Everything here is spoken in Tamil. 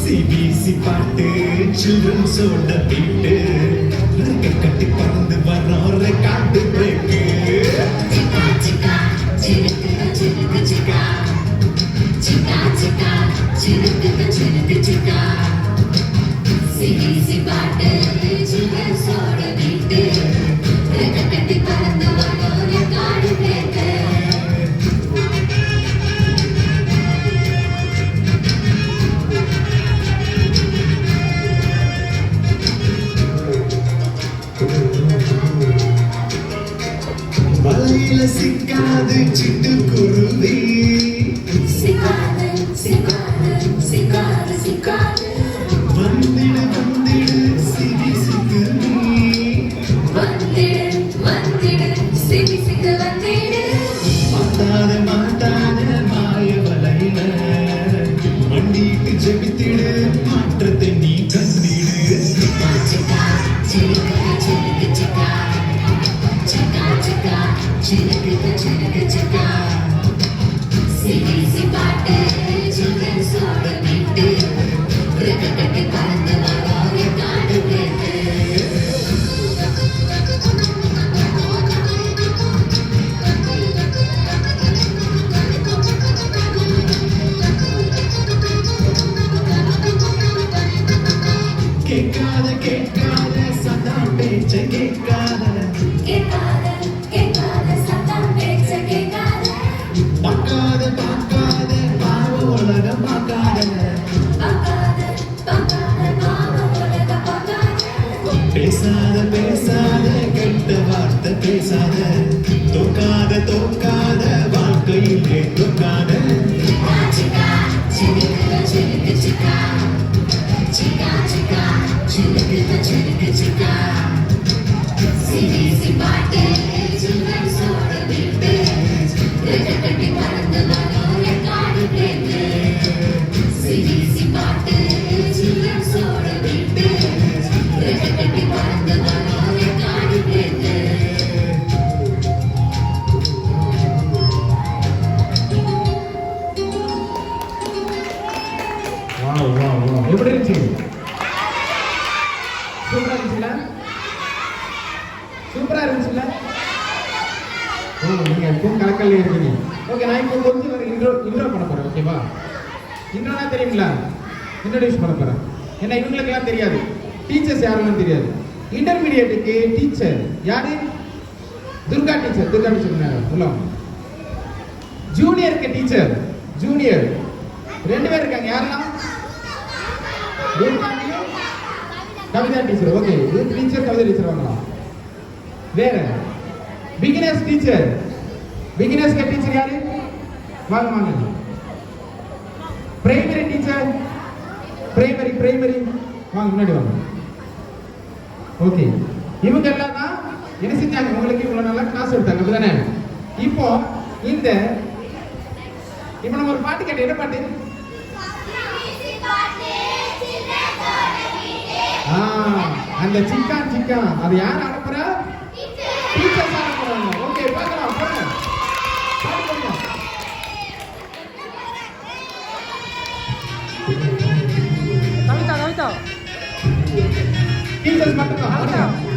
சிபிசி பாட்டு சில்ட்ரன்ஸோட பீட்டு கட்டி பறந்து வரோம் ரெக்கார்டு பிரேக்கு சிபிசி பாட்டு சில்ட்ரன்ஸோட பீட்டு கட்டி பறந்து வரோம் ரெக்கார்டு பிரேக்கு வலையில சிக்காது சிட்டுக்குருவி சிக்காது சிக்காது சிக்காது சிக்காது வந்திடு வந்திடு சிபிசிக்கு வந்திடு வந்திடு சிபிசிக்கு வந்திடு மாட்டாத மாட்டாத மாய வலையில மண்டிட்டு ஜெபித்திடு மாற்றத்தை நீ கண்டிடு சிக்கா சிக்கா சிக்கா சிக்கா சிக்கா சிக்கா சிக்கா சிக்கா சிக்கா சிக்கா சிபிசி பாட்டு சில்ட்ரன்ஸோட பீட்டு கட்டி பறந்து வரோம் ரெக்கார்டு பிரேக்கு கேட்காத கேட்காத சதா பேச்ச கேட்காத கேட்காத கேட்காத சத்தம் பேச்ச கேட்காத பார்க்காத பார்க்காத பாவ உலகம் பார்க்காத பார்க்காத பார்க்காத பாவ உலக பார்க்காத பேசாத பேசாத கெட்ட வார்த்தை பேசாத தோக்காத தோக்காத வாழ்க்கையிலே தோக்காத சிக்கா சிக்கா சிக்கா சிக்கா சிக்கா சிக்கா சிக்கா சிக்கா சிக்கா சிபிசி பாட்டு சில்ட்ரன்ஸோட பீட்டு கட்டி பறந்து வரோம் ரெக்கார்டு பிரேக்கு சிபிசி பாட்டு சில்ட்ரன்ஸோட பீட்டு கட்டி பறந்து வரோம் record break wow wow wow எப்படி இருந்துச்சு சூப்பரா இருந்துச்சுல சூப்பரா இருந்துச்சுல ஓ நீங்க எப்பவும் கலக்கல்ல இருக்கீங்க ஓகே நான் இப்போ கொஞ்சம் ஒரு இன்ட்ரோ பண்ண போறேன் ஓகேவா இன்ட்ரோனா தெரியுங்களா இன்ட்ரோடியூஸ் பண்ண போறேன் ஏன்னா இவங்களுக்கெல்லாம் தெரியாது டீச்சர்ஸ் யாருன்னு தெரியாது இன்டர்மீடியேட்டுக்கு டீச்சர் யாரு துர்கா டீச்சர் சொல்லுங்க ஜூனியருக்கு டீச்சர் ஜூனியர் ரெண்டு பேர் இருக்காங்க யாரெல்லாம் Kavitha teacher okay teacher Kavitha teacher வாங்கலாம் வேற பிகினர்ஸ் டீச்சர் பிகினர்ஸ் டீச்சர் யாரு வாங்க வாங்க பிரைமரி டீச்சர் பிரைமரி வாங்க முன்னாடி வாங்க ஓகே இவங்க எல்லாம் தான் என்ன செஞ்சாங்க உங்களுக்கு இவ்வளவு நல்லா கிளாஸ் எடுத்தாங்க அப்படிதானே இப்போ நம்ம ஒரு பாட்டு கேட்டு என்ன பாட்டு அந்த சிக்கா அது யார் அனுப்புறா டீச்சர்ஸ் அனுப்புறாங்க ஓகே பார்க்கலாம் போங்க கவிதா டீச்சர்ஸ் மட்டும் தான்